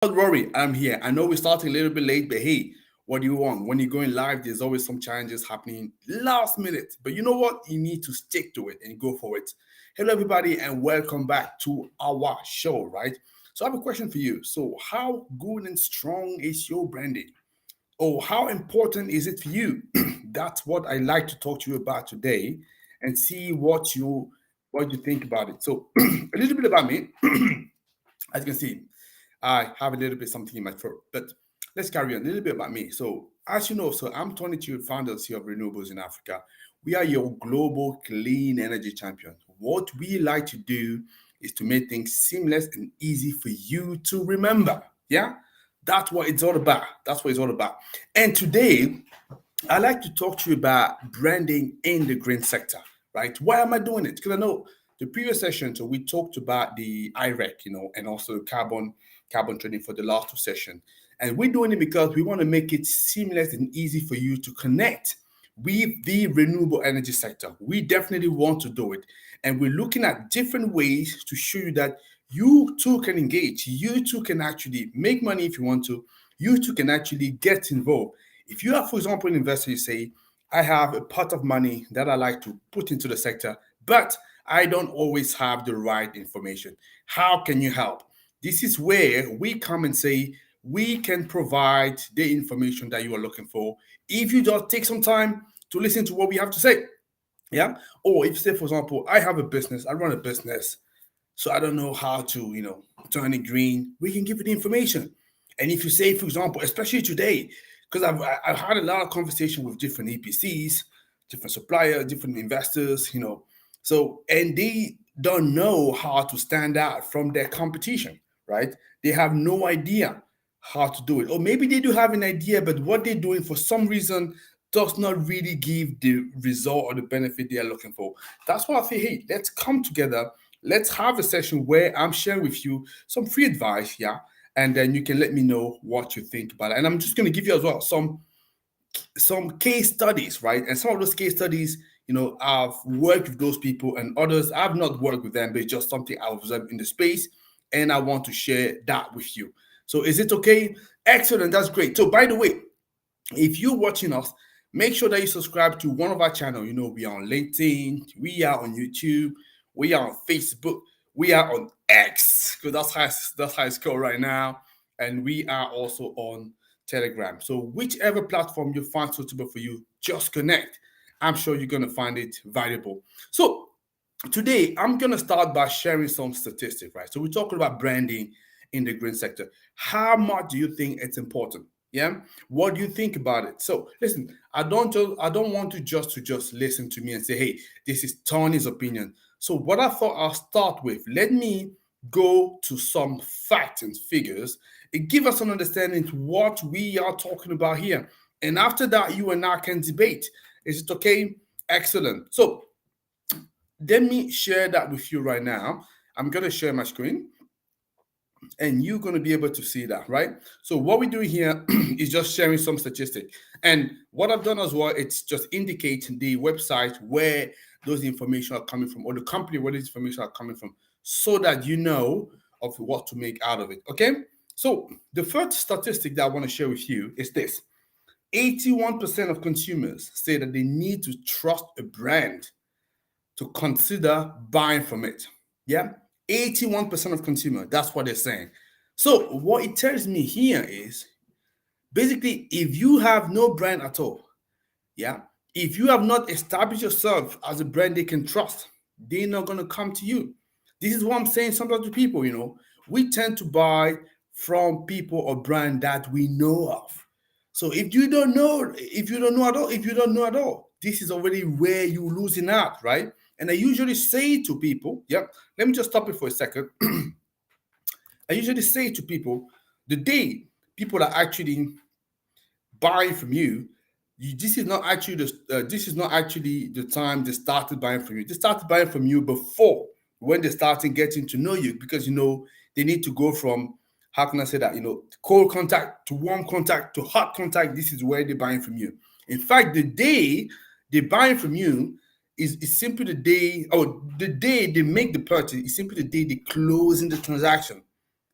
Don't worry, I'm here. I know we're starting a little bit late, but hey, what do you want? When you're going live, there's always some challenges happening last minute. But you know what? You need to stick to it and go for it. Hello, everybody, and welcome back to our show, right? So, I have a question for you. So, how good and strong is your branding? Oh, how important is it for you? That's what I like to talk to you about today and see what you think about it. So, a little bit about me. As you can see, I have a little bit something in my throat, but let's carry on a little bit about me. So, as you know, so I'm 22 founders here of Renewables in Africa. We are your global clean energy champion. What we like to do is to make things seamless and easy for you to remember. Yeah, that's what it's all about. That's what it's all about. And today, I like to talk to you about branding in the green sector, right? Why am I doing it? Because I know the previous session, so we talked about the IREC, and also carbon trading for the last two sessions. And we're doing it because we want to make it seamless and easy for you to connect with the renewable energy sector. We definitely want to do it. And we're looking at different ways to show you that you too can engage. You too can actually make money if you want to. You too can actually get involved. If you are, for example, an investor, you say, I have a pot of money that I like to put into the sector, but I don't always have the right information. How can you help? This is where we come and say, we can provide the information that you are looking for if you just take some time to listen to what we have to say. Yeah. Or if, say, for example, I have a business, I run a business, so I don't know how to, turn it green. We can give you the information. And if you say, for example, especially today, because I've had a lot of conversation with different EPCs, different suppliers, different investors, so and they don't know how to stand out from their competition, right? They have no idea how to do it, or maybe they do have an idea, but what they're doing for some reason does not really give the result or the benefit they are looking for. That's why I say, hey, let's come together. Let's have a session where I'm sharing with you some free advice, yeah, and then you can let me know what you think about it. And I'm just going to give you as well some case studies, right? And some of those case studies, I've worked with those people, and others I've not worked with them, but it's just something I've observed in the space, and I want to share that with you. So is it okay? Excellent. That's great. So by the way, if you're watching us, make sure that you subscribe to one of our channels. We are on LinkedIn, we are on YouTube, we are on Facebook, we are on X, because that's how it's called right now, and we are also on Telegram. So whichever platform you find suitable for you, just connect. I'm sure you're going to find it valuable. So today I'm going to start by sharing some statistics, right? So we're talking about branding in the green sector. How much do you think it's important? Yeah, what do you think about it? So listen, I don't want to just listen to me and say, hey, this is Tony's opinion. So what I thought I'll start with, let me go to some facts and figures and give us an understanding to what we are talking about here. And after that, you and I can debate. Is it okay? Excellent. So let me share that with you right now. I'm going to share my screen and you're going to be able to see that, right? So what we're doing here is just sharing some statistic. And what I've done as well, it's just indicating the website where those information are coming from, or the company where this information are coming from, so that you know of what to make out of it. Okay. So the first statistic that I want to share with you is this: 81% of consumers say that they need to trust a brand to consider buying from it. Yeah, 81% of consumers, that's what they're saying. So what it tells me here is basically, if you have no brand at all, yeah, if you have not established yourself as a brand they can trust, they're not going to come to you. This is what I'm saying sometimes to people, we tend to buy from people or brand that we know of. So if you don't know, at all, this is already where you're losing out, right? And I usually say to people, yep, let me just stop it for a second. I usually say to people, the day people are actually buying from you, this is not actually the time they started buying from you. They started buying from you before, when they started getting to know you, because they need to go from, how can I say that, cold contact to warm contact to hot contact. This is where they're buying from you. In fact, the day they're buying from you is simply the day they make the purchase. Is simply the day they close in the transaction.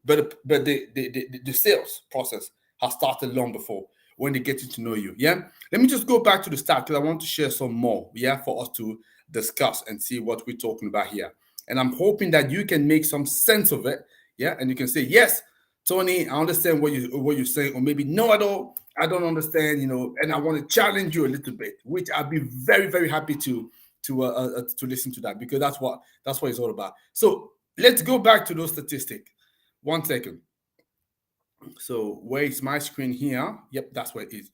but the sales process has started long before when they get to know you. Yeah. Let me just go back to the start because I want to share some more. Yeah, for us to discuss and see what we're talking about here. And I'm hoping that you can make some sense of it. Yeah, and you can say yes, Tony, I understand what you're saying, or maybe no, I don't understand. And I want to challenge you a little bit, which I'd be very very happy to listen to that, because that's what it's all about. So let's go back to those statistics. 1 second. So where is my screen here? Yep, that's where it is.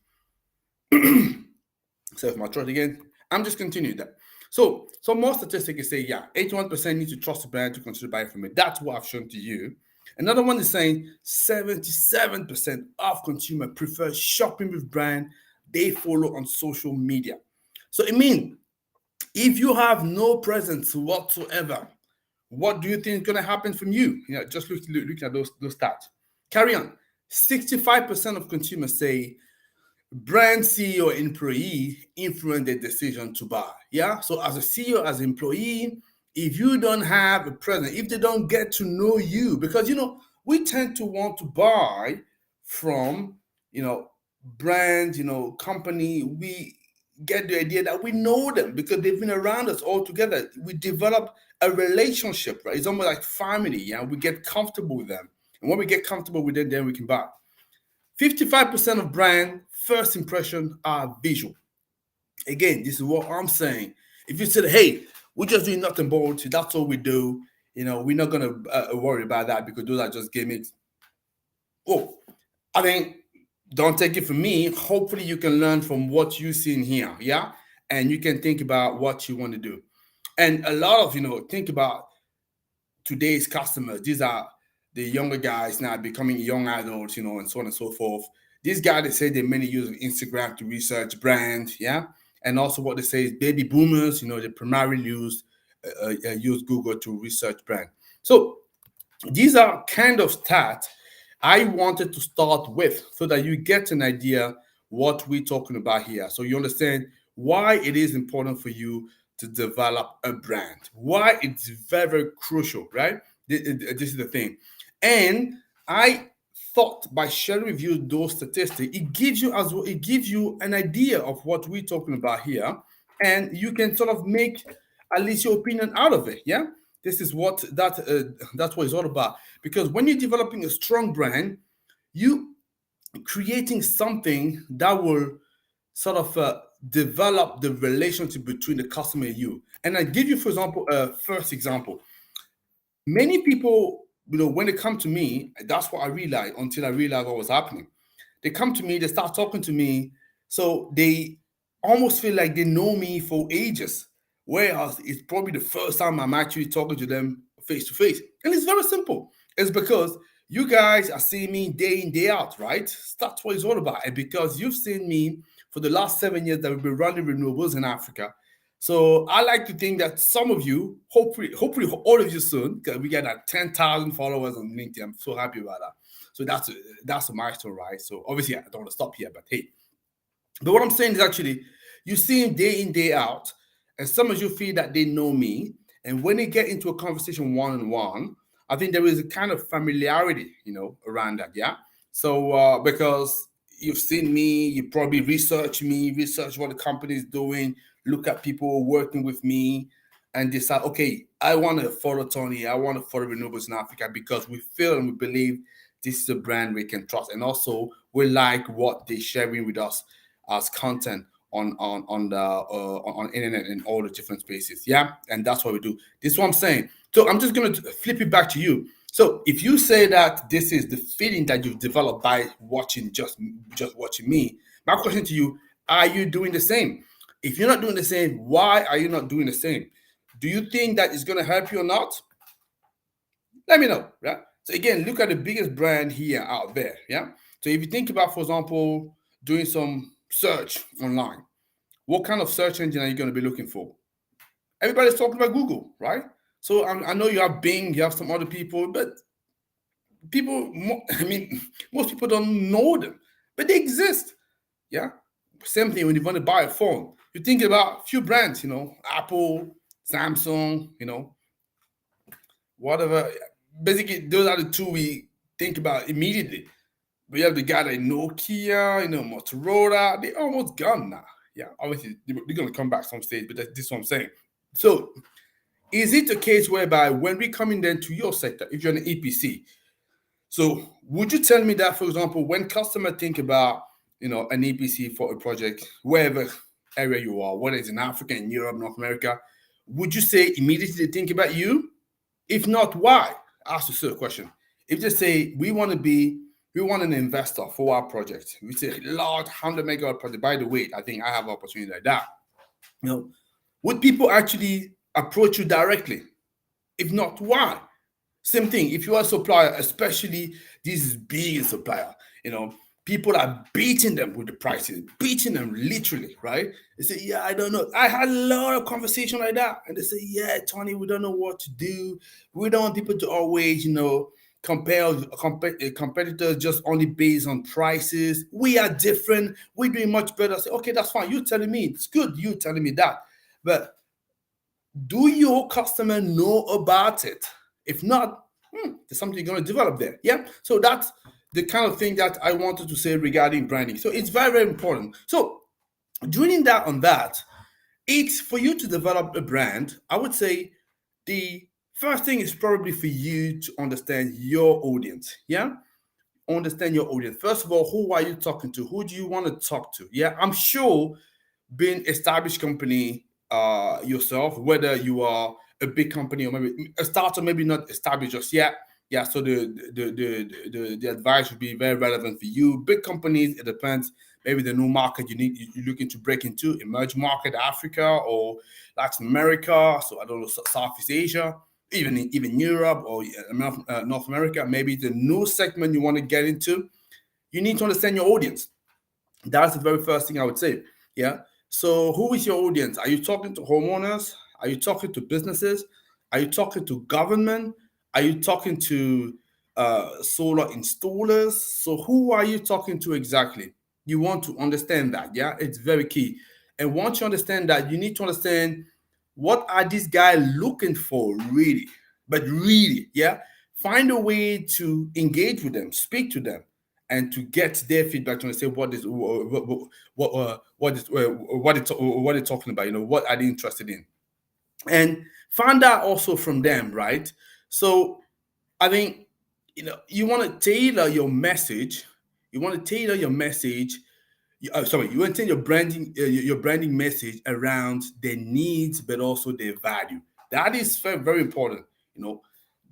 Self my throat again. I'm just continuing that. So more statistics say, yeah, 81% need to trust the brand to consider buying from it. That's what I've shown to you. Another one is saying 77% of consumer prefer shopping with brand they follow on social media. So it means if you have no presence whatsoever, what do you think is going to happen from you? Just look at those stats. Carry on. 65% of consumers say brand CEO or employee influence their decision to buy. Yeah. So as a CEO, as an employee, if you don't have a presence, if they don't get to know you, because we tend to want to buy from brands, company, we get the idea that we know them because they've been around us all together. We develop a relationship, right? It's almost like family. Yeah. We get comfortable with them. And when we get comfortable with them, then we can buy. 55% of brand first impression are visual. Again, this is what I'm saying. If you said, hey, we're just doing nothing bold, that's all we do, we're not going to worry about that because those are just gimmicks. Oh, I mean, don't take it from me. Hopefully you can learn from what you see in here, yeah? And you can think about what you want to do. And a lot of, think about today's customers. These are the younger guys now becoming young adults, and so on and so forth. These guys, they say they mainly use Instagram to research brands, yeah? And also what they say is baby boomers, they primarily use Google to research brand. So these are kind of stats I wanted to start with so that you get an idea what we're talking about here. So you understand why it is important for you to develop a brand, why it's very, very crucial, right? This is the thing. And I thought by sharing with you those statistics, it gives you an idea of what we're talking about here, and you can sort of make at least your opinion out of it. Yeah, this is that's what it's all about. Because when you're developing a strong brand, you creating something that will sort of develop the relationship between the customer and you. And I give you, for example, first example. Many people, when they come to me, that's what I realized until I realized what was happening. They come to me, they start talking to me, so they almost feel like they know me for ages. Whereas it's probably the first time I'm actually talking to them face to face. And it's very simple. It's because you guys are seeing me day in, day out, right? That's what it's all about. And because you've seen me for the last 7 years that we've been running renewables in Africa. So I like to think that some of you, hopefully all of you soon, because we get 10,000 followers on LinkedIn. I'm so happy about that. So that's a milestone, right? So obviously I don't want to stop here, but hey. But what I'm saying is actually, you see him day in, day out, and some of you feel that they know me. And when they get into a conversation one-on-one, I think there is a kind of familiarity, around that, yeah? So because you've seen me, you probably research what the company is doing, look at people working with me, and decide, okay, I want to follow Tony, I want to follow Renewables in Africa because we feel and we believe this is a brand we can trust. And also, we like what they're sharing with us as content on internet and all the different spaces. Yeah, and that's what we do. This is what I'm saying. So I'm just going to flip it back to you. So if you say that this is the feeling that you've developed by watching just watching me, my question to you: are you doing the same? If you're not doing the same, why are you not doing the same? Do you think that it's going to help you or not? Let me know. Right. So again, look at the biggest brand here out there. Yeah. So if you think about, for example, doing some search online, what kind of search engine are you going to be looking for? Everybody's talking about Google, right? So I know you have Bing, you have some other people, but most people don't know them, but they exist. Yeah. Same thing when you want to buy a phone. You're thinking about a few brands, Apple, Samsung, whatever. Basically, those are the two we think about immediately. We have the guy like Nokia, Motorola. They almost gone now. Yeah, obviously they're gonna come back some stage, but this is what I'm saying. So, is it a case whereby when we come in then to your sector, if you're an EPC, so would you tell me that, for example, when customers think about an EPC for a project, wherever area you are, whether it's in Africa, in Europe, North America, would you say immediately they think about you? If not, why? Ask yourself a question. If they say we want an investor for our project, we say large 100 megawatt project. By the way, I think I have an opportunity like that. Would people actually approach you directly? If not, why? Same thing. If you are a supplier, especially these big supplier, people are beating them with the prices, beating them literally, right? They say, yeah, I don't know. I had a lot of conversation like that. And they say, yeah, Tony, we don't know what to do. We don't want people to always, compare competitors just only based on prices. We are different. We're doing much better. I say, okay, that's fine. You're telling me it's good. You're telling me that. But do your customer know about it? If not, there's something you're going to develop there. Yeah. So that's the kind of thing that I wanted to say regarding branding. So it's very, very important. So drilling down on that, it's for you to develop a brand. I would say the first thing is probably for you to understand your audience. Yeah. Understand your audience. First of all, who are you talking to? Who do you want to talk to? Yeah. I'm sure being established company yourself, whether you are a big company or maybe a startup, maybe not established just yet. Yeah, so the advice would be very relevant for you. Big companies, it depends. Maybe the new market you're looking to break into, emerging market, Africa or Latin America. So I don't know, Southeast Asia, even Europe or North America. Maybe the new segment you want to get into. You need to understand your audience. That's the very first thing I would say. Yeah. So who is your audience? Are you talking to homeowners? Are you talking to businesses? Are you talking to government? Are you talking to solar installers? So who are you talking to exactly? You want to understand that. Yeah, it's very key. And once you understand that, you need to understand what are these guys looking for really, but really, yeah. Find a way to engage with them, speak to them, and to get their feedback to understand what they're talking about. What are they interested in, and find out also from them, right? So I think you want to tailor your message. You want to tailor your message. You want to tailor your branding message around their needs, but also their value. That is very, very important.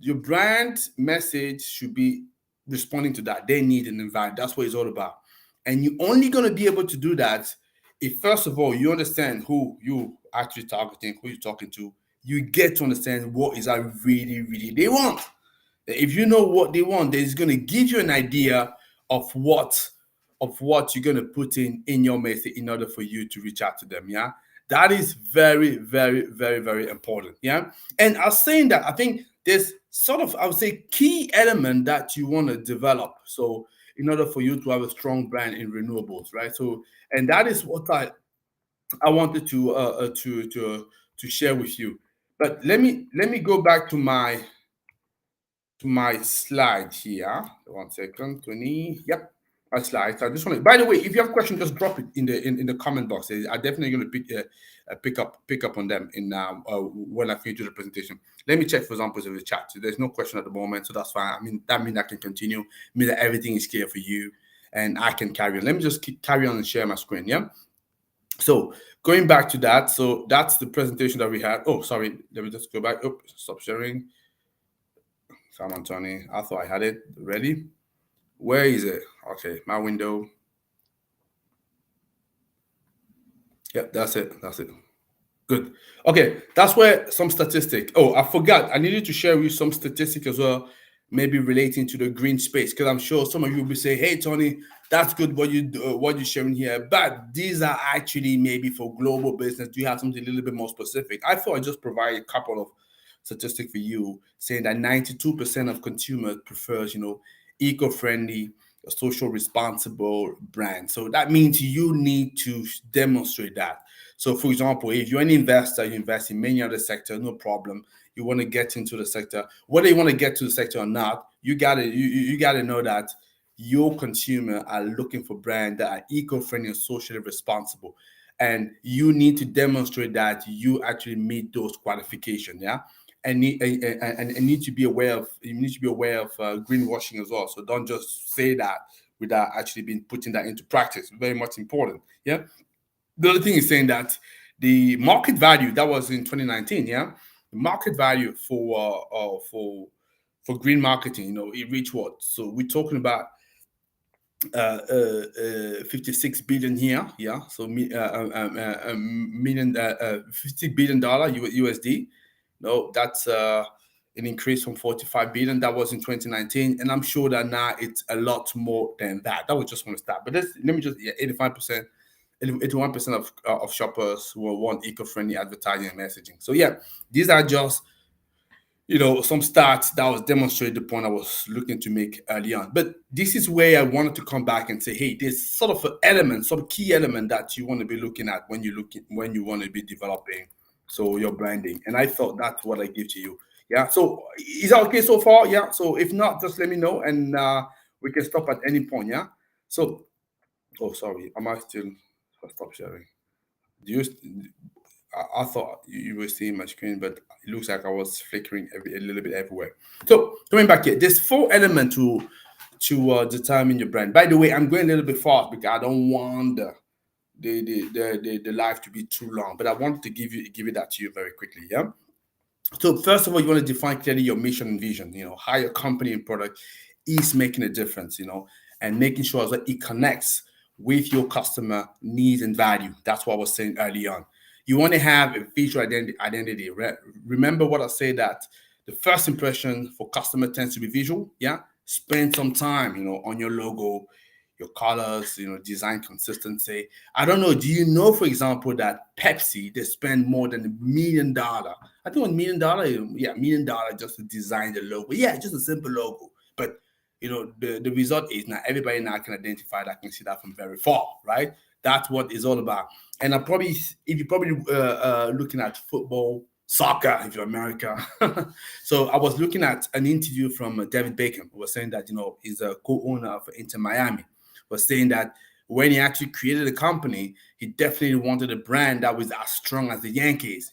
Your brand message should be responding to that their need and their value. That's what it's all about. And you're only going to be able to do that if, first of all, you understand who you actually targeting, who you're talking to. You get to understand what is that really, really they want. If you know what they want, it's going to give you an idea of what you're going to put in your message in order for you to reach out to them. Yeah, that is very, very, very, very important. Yeah, and I was saying that I think there's sort of, I would say, key element that you want to develop. So in order for you to have a strong brand in renewables, right? So, and that is what I wanted to share with you. But let me go back to my slide here. 1 second, 20. Yep, my slides. I just want to. By the way, if you have questions, just drop it in the comment box. I'm definitely going to pick up on them in when I finish the presentation. Let me check, for example, in the chat. So there's no question at the moment, so that's fine. I mean, that means I can continue. Mean that everything is clear for you, and I can carry on. Let me just carry on and share my screen. Yeah. So going back to that, so that's the presentation that we had. Oh, sorry. Let me just go back. Oh, stop sharing. Come on, Tony. I thought I had it ready. Where is it? Okay, my window. Yep, that's it. That's it. Good. Okay, that's where some statistic. Oh, I forgot. I needed to share with you some statistic as well, maybe relating to the green space, because I'm sure some of you will be saying, "Hey, Tony, that's good what you're sharing here, but these are actually maybe for global business. Do you have something a little bit more specific?" I thought I'd just provide a couple of statistics for you, saying that 92% of consumers prefers, eco-friendly, social responsible brand. So that means you need to demonstrate that. So, for example, if you're an investor, you invest in many other sectors, no problem. you want to get into the sector, whether you want to get to the sector or not, you gotta know that your consumer are looking for brands that are eco-friendly and socially responsible, and you need to demonstrate that you actually meet those qualifications. Yeah. And need to be aware of greenwashing as well. So don't just say that without actually being putting that into practice. Very much important. Yeah. The other thing is saying that the market value that was in 2019. Yeah, the market value for green marketing, it reached what? So we're talking about 56 billion here. Yeah, so million $50 billion USD. No, that's an increase from 45 billion that was in 2019, and I'm sure that now it's a lot more than that. That was just want to start, but let me just 85%. 81% of shoppers will want eco-friendly advertising and messaging. So yeah, these are just some stats that was demonstrate the point I was looking to make early on. But this is where I wanted to come back and say, hey, there's sort of an element, some key element that you want to be looking at when you want to be developing your branding. And I thought that's what I give to you. Yeah. So is that okay so far? Yeah. So if not, just let me know and we can stop at any point. Yeah. So, oh, sorry, am I still? Stop sharing. Do you? I thought you were seeing my screen, but it looks like I was flickering a little bit everywhere. So coming back here, there's 4 elements to determine your brand. By the way, I'm going a little bit fast because I don't want the live to be too long, but I wanted to give it that to you very quickly. Yeah. So first of all, you want to define clearly your mission and vision. How your company and product is making a difference. And making sure that it connects with your customer needs and value. That's what I was saying early on. You want to have a visual identity. Remember what I said, that the first impression for customer tends to be visual. Yeah. Spend some time, on your logo, your colors, design consistency. I don't know. Do you know, for example, that Pepsi, they spend more than $1 million? I think $1 million, yeah, $1 million just to design the logo. Yeah, just a simple logo. But the result is now everybody now can identify that, can see that from very far, right? That's what it's all about. And if you're probably looking at football, soccer, if you're America. So I was looking at an interview from David Beckham, who was saying that, he's a co-owner of Inter Miami, was saying that when he actually created a company, he definitely wanted a brand that was as strong as the Yankees,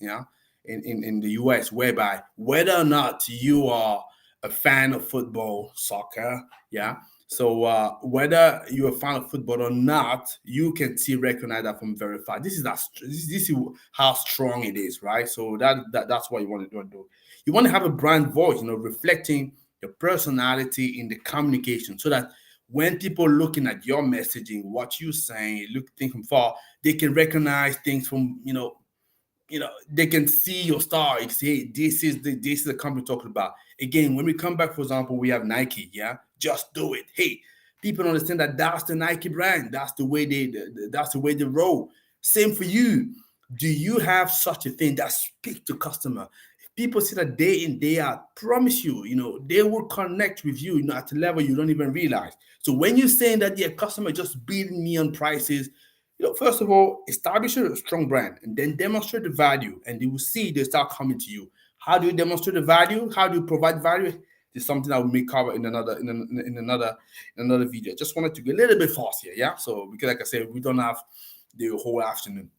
in the US, whereby whether or not you are a fan of football, soccer, yeah. So whether you're a fan of football or not, you can still recognize that from very far. This is how strong it is, right? So that's what you want to do. You want to have a brand voice, reflecting your personality in the communication, so that when people looking at your messaging, what you're saying, think from far, they can recognize things from they can see your star. You say, hey, this is the company talking about. Again, when we come back, for example, we have Nike. Yeah, just do it. Hey, people understand that that's the Nike brand. That's the way they roll. Same for you. Do you have such a thing that speak to customer? If people see that day in day out, promise you, they will connect with you, at a level you don't even realize. So when you're saying that your customer just beating me on prices, first of all, establish a strong brand and then demonstrate the value, and they will see, they start coming to you. How do you demonstrate the value? How do you provide value? It's something that we may cover in another video. Just wanted to get a little bit fast here, yeah. So because, like I said, we don't have the whole afternoon.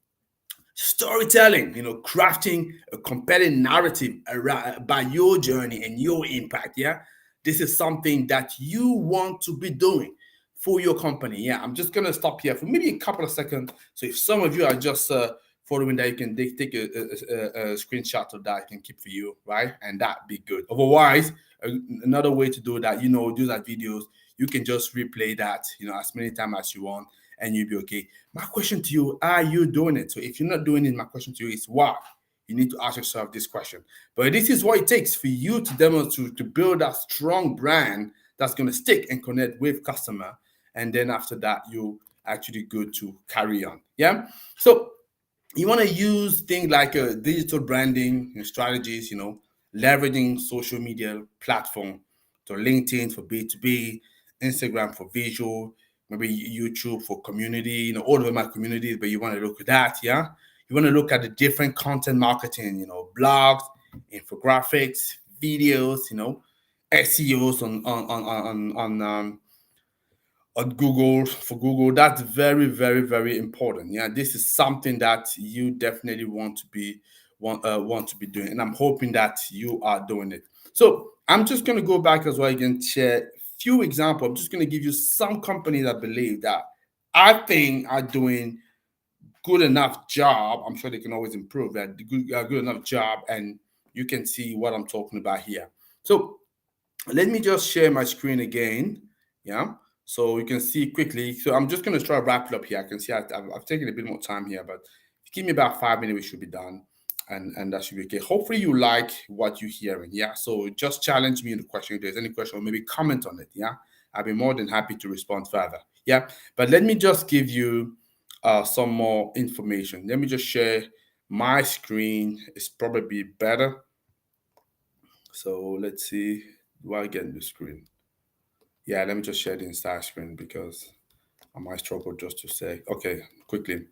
Storytelling, crafting a compelling narrative around by your journey and your impact. Yeah, this is something that you want to be doing for your company. Yeah, I'm just gonna stop here for maybe a couple of seconds. So if some of you are just following that, you can take a screenshot of that, I can keep for you, right? And that'd be good. Otherwise, another way to do that, do that videos, you can just replay that, as many times as you want, and you'll be okay. My question to you, are you doing it? So if you're not doing it, my question to you is why? You need to ask yourself this question. But this is what it takes for you to demonstrate, to build that strong brand that's going to stick and connect with customer. And then after that, you actually good to carry on. Yeah. So you want to use things like digital branding strategies, leveraging social media platform. So LinkedIn for B2B, Instagram for visual, maybe YouTube for community, all of them are communities, but you want to look at that. Yeah. You want to look at the different content marketing, blogs, infographics, videos, SEOs on Google for Google. That's very, very, very important. Yeah, this is something that you definitely want to be doing, and I'm hoping that you are doing it. So I'm just going to go back as well again, share a few examples. I'm just going to give you some companies I believe that I think are doing good enough job. I'm sure they can always improve that good enough job, and you can see what I'm talking about here. So let me just share my screen again. Yeah. So you can see quickly. So I'm just going to try to wrap it up here. I can see I've taken a bit more time here, but give me about 5 minutes, we should be done. And that should be okay. Hopefully you like what you're hearing. Yeah. So just challenge me in the question. If there's any question, or maybe comment on it. Yeah. I'll be more than happy to respond further. Yeah. But let me just give you some more information. Let me just share my screen. It's probably better. So let's see. Do I get the screen? Yeah, let me just share the entire screen because I might struggle just to say. Okay, quickly.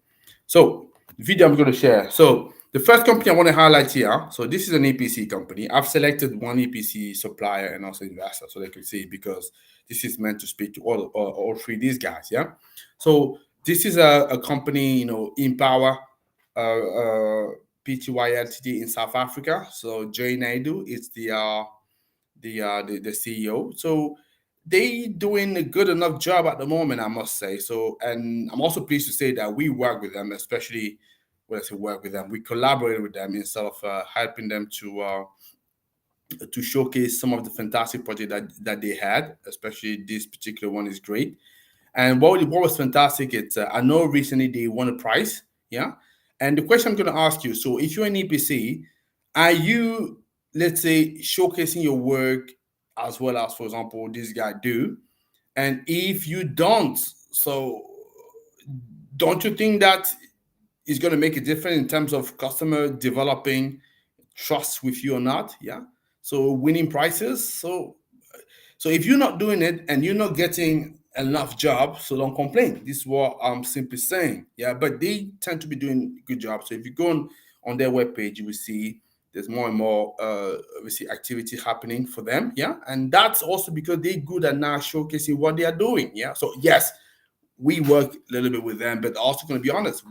So the video I'm going to share. So the first company I want to highlight here. So this is an EPC company. I've selected one EPC supplier and also investor so they can see, because this is meant to speak to all three of these guys. Yeah. So this is a company, Empower Pty Ltd in South Africa. So Jay Naidu is the CEO. So they doing a good enough job at the moment, I must say. So, and I'm also pleased to say that we work with them, especially when I say work with them, we collaborate with them instead of helping them to showcase some of the fantastic projects that they had. Especially this particular one is great. And what was fantastic, it's I know recently they won a prize, yeah. And the question I'm going to ask you: so, if you're an EPC, are you, let's say, showcasing your work as well as, for example, this guy do? And if you don't, so don't you think that is going to make a difference in terms of customer developing trust with you or not? Yeah. So winning prices. So if you're not doing it and you're not getting enough jobs, so don't complain. This is what I'm simply saying. Yeah, but they tend to be doing good jobs. So if you go on their webpage, you will see there's more and more obviously activity happening for them. Yeah, and that's also because they're good at now showcasing what they are doing. Yeah, so yes, we work a little bit with them, but also going to be honest,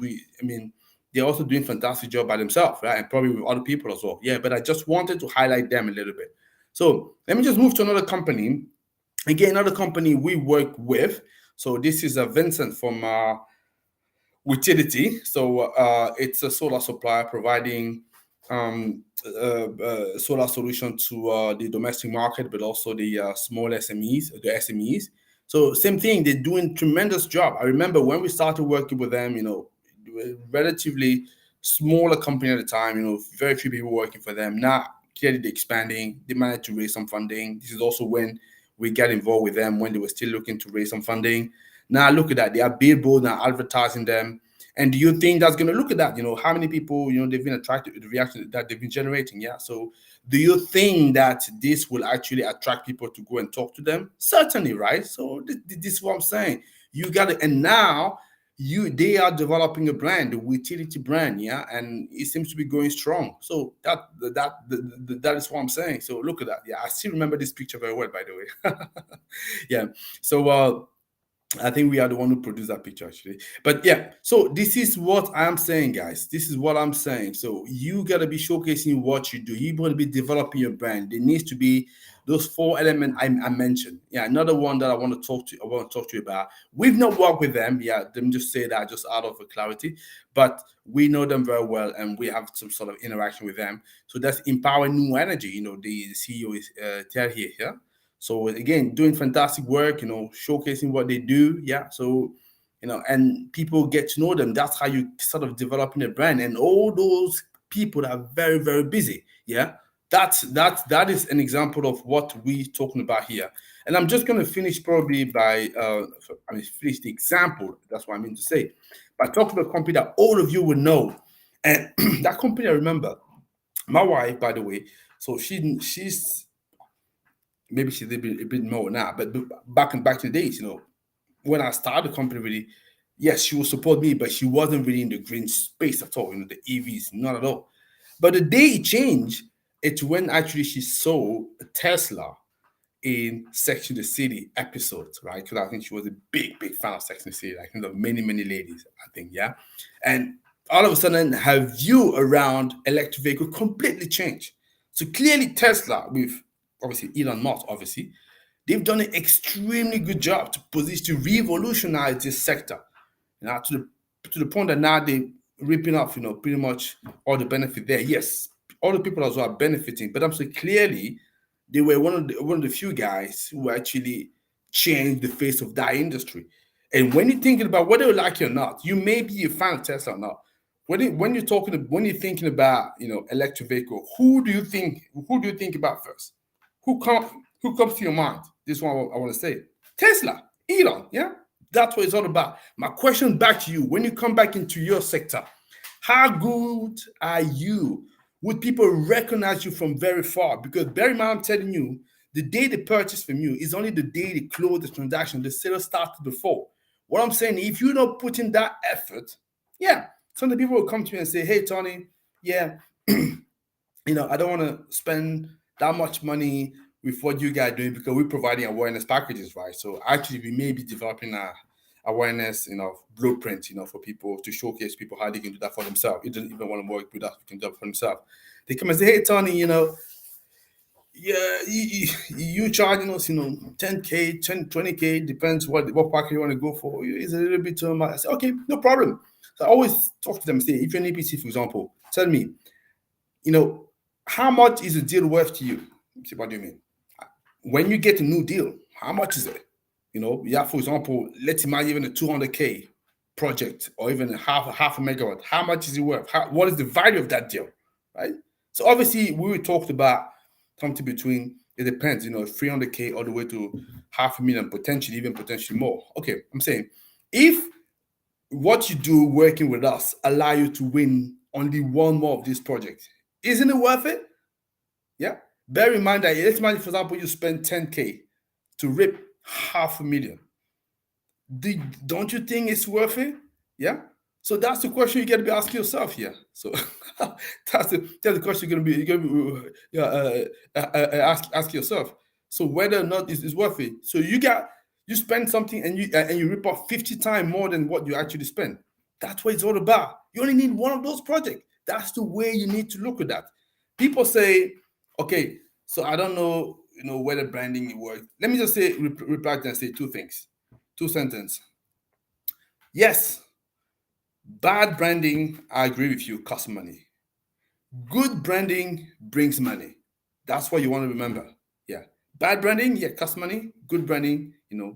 they're also doing fantastic job by themselves, right? And probably with other people as well. Yeah, but I just wanted to highlight them a little bit. So let me just move to another company. Again, another company we work with. So this is Vincent from Utility. So it's a solar supplier providing solar solution to the domestic market, but also the small SMEs, the SMEs. So same thing, they're doing tremendous job. I remember when we started working with them, relatively smaller company at the time, very few people working for them. Now, clearly they're expanding. They managed to raise some funding. This is also when we got involved with them when they were still looking to raise some funding. Now look at that. They are billboard now advertising them. And do you think that's going to look at that? How many people, they've been attracted to the reaction that they've been generating? Yeah. So do you think that this will actually attract people to go and talk to them? Certainly, right? So this is what I'm saying. You got it. And now they are developing a brand, a utility brand, yeah, and it seems to be going strong. So that is what I'm saying. So look at that. Yeah, I still remember this picture very well, by the way. Yeah. So I think we are the one who produced that picture, actually. But yeah, so this is what I'm saying, guys. This is what I'm saying. So you gotta be showcasing what you do. You gotta be developing your brand. There needs to be those 4 elements I mentioned. Yeah, another one that I want to talk to you about. We've not worked with them. Yeah, let me just say that just out of clarity. But we know them very well, and we have some sort of interaction with them. So that's Empower New Energy. The CEO is Terje. Yeah. So again, doing fantastic work, showcasing what they do. Yeah. So, and people get to know them. That's how you sort of developing a brand. And all those people are very, very busy. Yeah. That is an example of what we're talking about here. And I'm just going to finish probably by finish the example. That's what I mean to say. By talking about a company that all of you will know. And that company, I remember, my wife, by the way, so she's maybe she's a bit more now, but back in the days, when I started the company, really, yes, she would support me, but she wasn't really in the green space at all, the EVs, not at all. But the day it changed, It's when actually she saw a Tesla in Sex and the City episodes, right? Because I think she was a big, big fan of Sex and the City. I think of many, many ladies, I think, yeah. And all of a sudden, her view around electric vehicle completely changed. So clearly, Tesla, with obviously Elon Musk, obviously, they've done an extremely good job to position to revolutionize this sector. Now to the point that now they're ripping off, pretty much all the benefit there. Yes, all the people as well are benefiting, but I'm saying clearly they were one of the few guys who actually changed the face of that industry. And when you're thinking about whether you like it or not, you may be a fan of Tesla or not. When you're thinking about electric vehicle, who do you think about first? Who comes to your mind? This one I want to say Tesla, Elon, yeah. That's what it's all about. My question back to you: when you come back into your sector, how good are you? Would people recognize you from very far? Because bear in mind, I'm telling you, the day they purchase from you is only the day they close the transaction. The sale started before. What I'm saying, if you're not putting that effort, yeah, some of the people will come to you and say, "Hey, Tony, yeah, I don't want to spend that much money with what you guys are doing because we're providing awareness packages, right? So actually, we may be developing a awareness, blueprint, for people to showcase people how they can do that for themselves. You don't even want to work with us, we can do it for themselves. They come and say, "Hey, Tony, yeah, you charging us, 10K, 10, 20K, depends what package you want to go for. It's a little bit too much." I say, "Okay, no problem." So I always talk to them and say, if you're an EPC, for example, tell me, how much is a deal worth to you? See, what do you mean? When you get a new deal, how much is it? For example, let's imagine even a 200K project or even half a megawatt. How much is it worth? What is the value of that deal, right? So obviously, we talked about something between, it depends, 300K all the way to 500,000, potentially more. Okay, I'm saying, if what you do working with us allow you to win only one more of these projects, isn't it worth it? Yeah. Bear in mind that, let's imagine, for example, you spend 10K to rip 500,000. Don't you think it's worth it? Yeah. So that's the question you got to be asking yourself here. So that's the question you're going to be ask yourself. So whether or not it's worth it. So you spend something and you rip off 50 times more than what you actually spend. That's what it's all about. You only need one of those projects. That's the way you need to look at that. People say, okay, so I don't know, whether branding works. Let me just say, reply and say two things, two sentences. Yes, bad branding, I agree with you, costs money. Good branding brings money. That's what you want to remember. Yeah. Bad branding, yeah, costs money. Good branding,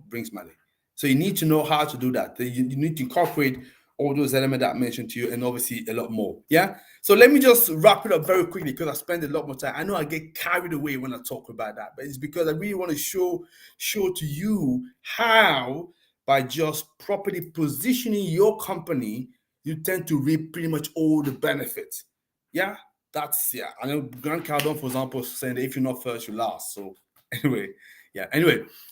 brings money. So you need to know how to do that. You need to incorporate all those elements that I mentioned to you, and obviously a lot more. Yeah. So let me just wrap it up very quickly because I spend a lot more time. I know I get carried away when I talk about that, but it's because I really want to show to you how, by just properly positioning your company, you tend to reap pretty much all the benefits. Yeah. I know Grant Cardone, for example, saying that if you're not first, you last. So anyway,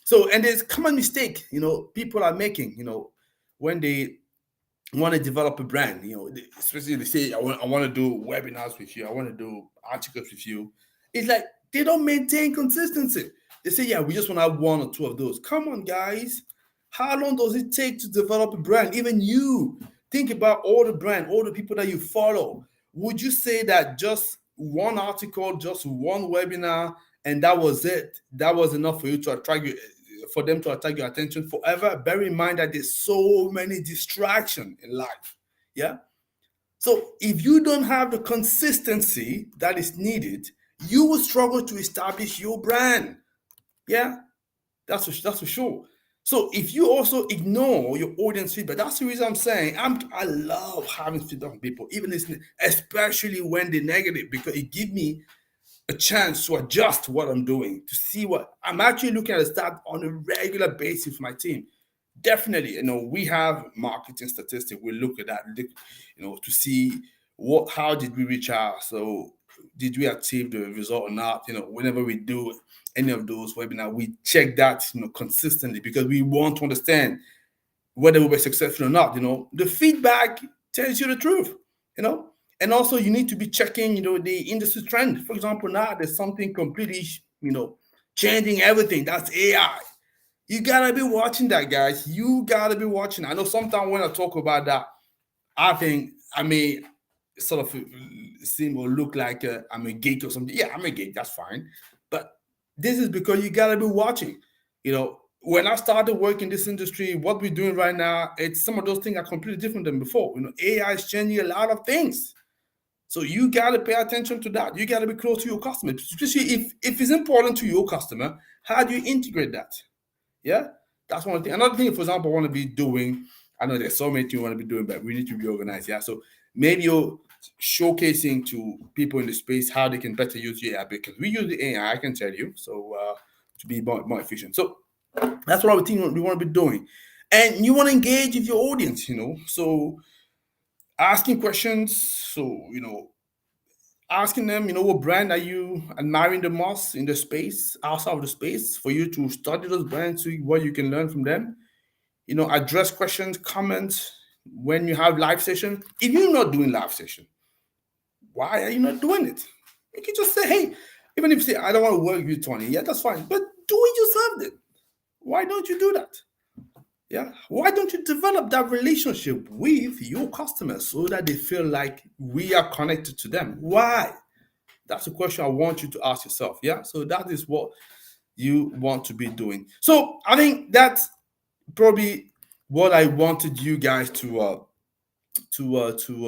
so, and there's common mistake, people are making, when they want to develop a brand, especially they say, I want to do webinars with you, I want to do articles with you. It's like they don't maintain consistency. They say, yeah, we just want to have one or two of those. Come on, guys. How long does it take to develop a brand? Even you think about all the people that you follow. Would you say that just one article, just one webinar, and that was it? That was enough for you to for them to attract your attention forever? Bear in mind that there's so many distractions in life. Yeah. So if you don't have the consistency that is needed, you will struggle to establish your brand. Yeah, that's for sure. So if you also ignore your audience feedback, that's the reason I'm saying I love having feedback from people, even listening, especially when they're negative, because it gives me a chance to adjust what I'm doing, to see what I'm actually looking at stats on a regular basis with my team. Definitely, we have marketing statistics. We look at that, to see how did we reach out. So did we achieve the result or not? Whenever we do any of those webinars, we check that, consistently, because we want to understand whether we were successful or not. The feedback tells you the truth, And also you need to be checking, the industry trend. For example, now there's something completely, changing everything. That's AI. You gotta be watching that, guys. You gotta be watching. I know sometimes when I talk about that, I think I may sort of seem or look like I'm a geek or something. Yeah, I'm a geek. That's fine. But this is because you gotta be watching. When I started working in this industry, what we're doing right now, it's some of those things are completely different than before. AI is changing a lot of things. So you got to pay attention to that. You got to be close to your customer, especially if it's important to your customer. How do you integrate that? Yeah, that's one thing. Another thing, for example, I want to be doing. I know there's so many things you want to be doing, but we need to be organized. Yeah, so maybe you're showcasing to people in the space how they can better use the AI, because we use the AI. I can tell you, so to be more efficient. So that's what I think we want to be doing, and you want to engage with your audience. So asking questions. So asking them, what brand are you admiring the most in the space, outside of the space, for you to study those brands, see what you can learn from them. Address questions, comments when you have live session. If you're not doing live session, why are you not doing it? You can just say, hey, even if you say, I don't want to work with you, Tony, yeah, that's fine. But do it yourself then. Why don't you do that? Yeah. Why don't you develop that relationship with your customers so that they feel like we are connected to them? Why? That's a question I want you to ask yourself. Yeah. So that is what you want to be doing. So I think that's probably what I wanted you guys to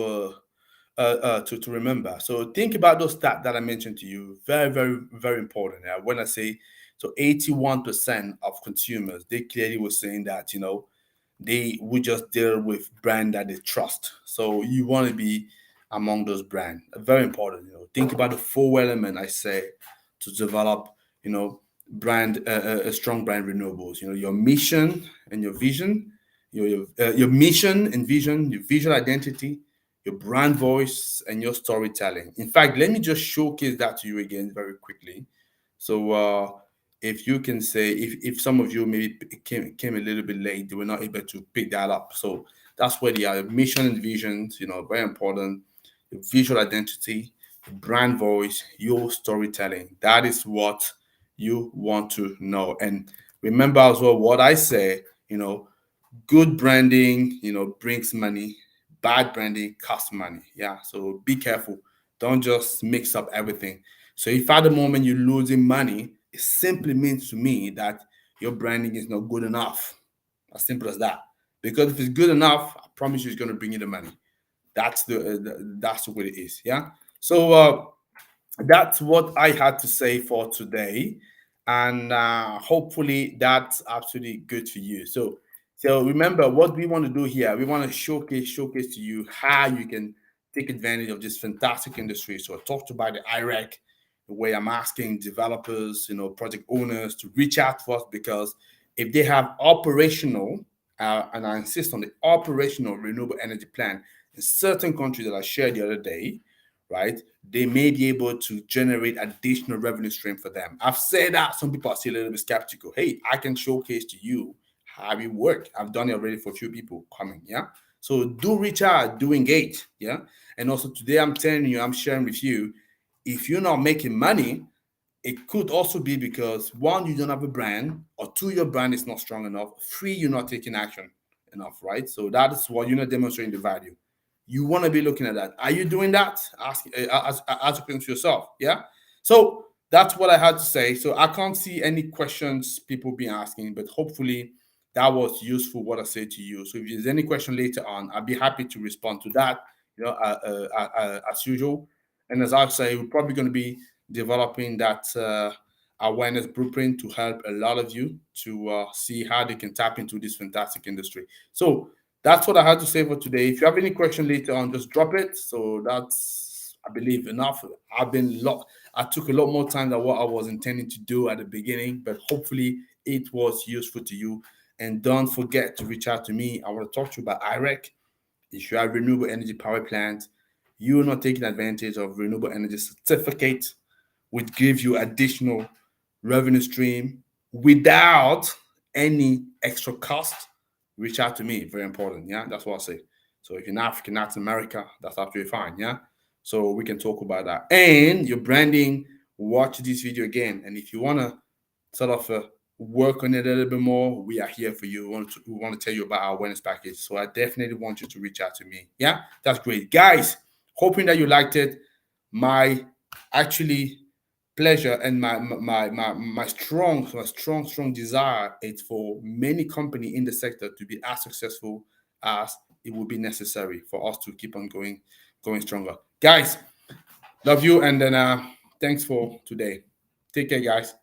to remember. So think about those stats that I mentioned to you. Very, very, very important. When I say, so 81% of consumers, they clearly were saying that they would just deal with brand that they trust. So you want to be among those brands. Very important. Think about the four element I say to develop, brand a strong brand renewables. Your mission and your vision, your mission and vision, your visual identity, your brand voice, and your storytelling. In fact, let me just showcase that to you again very quickly. So if you can say, if some of you maybe came a little bit late, they were not able to pick that up. So that's where the mission and visions, very important. Your visual identity, your brand voice, your storytelling. That is what you want to know. And remember as well what I say, good branding, brings money. Bad branding costs money. Yeah. So be careful. Don't just mix up everything. So if at the moment you're losing money, it simply means to me that your branding is not good enough. As simple as that. Because if it's good enough, I promise you, it's going to bring you the money. That's the way it is. Yeah. So that's what I had to say for today, and hopefully that's absolutely good for you. So remember what we want to do here. We want to showcase to you how you can take advantage of this fantastic industry. So I talked about the IREC, the way I'm asking developers, project owners to reach out to us, because if they have operational, and I insist on the operational renewable energy plan in certain countries that I shared the other day, right? They may be able to generate additional revenue stream for them. I've said that some people are still a little bit skeptical. Hey, I can showcase to you how it work. I've done it already for a few people coming. Yeah. So do reach out, do engage. Yeah. And also today I'm telling you, I'm sharing with you, if you're not making money, it could also be because one, you don't have a brand, or two, your brand is not strong enough. Three, you're not taking action enough, right? So that is what you're not demonstrating the value. You want to be looking at that. Are you doing that? Ask a question to yourself. Yeah. So that's what I had to say. So I can't see any questions people be asking, but hopefully that was useful what I said to you. So if there's any question later on, I'll be happy to respond to that. As usual. And as I say, we're probably going to be developing that awareness blueprint to help a lot of you to see how they can tap into this fantastic industry. So that's what I had to say for today. If you have any question later on, just drop it. So that's, I believe, enough. I took a lot more time than what I was intending to do at the beginning, but hopefully it was useful to you. And don't forget to reach out to me. I want to talk to you about IREC. If you have renewable energy power plant, you're not taking advantage of renewable energy certificate, which gives you additional revenue stream without any extra cost. Reach out to me. Very important. Yeah, that's what I say. So if you're in Africa, Latin America, that's absolutely fine. Yeah. so we can talk about that. And your branding, watch this video again. And if you want to sort of work on it a little bit more, we are here for you. We want to tell you about our awareness package. So I definitely want you to reach out to me. Yeah, that's great. Guys, hoping that you liked it. My actually pleasure and my strong desire is for many company in the sector to be as successful as it would be necessary for us to keep on going stronger. Guys, love you, and then thanks for today. Take care, guys.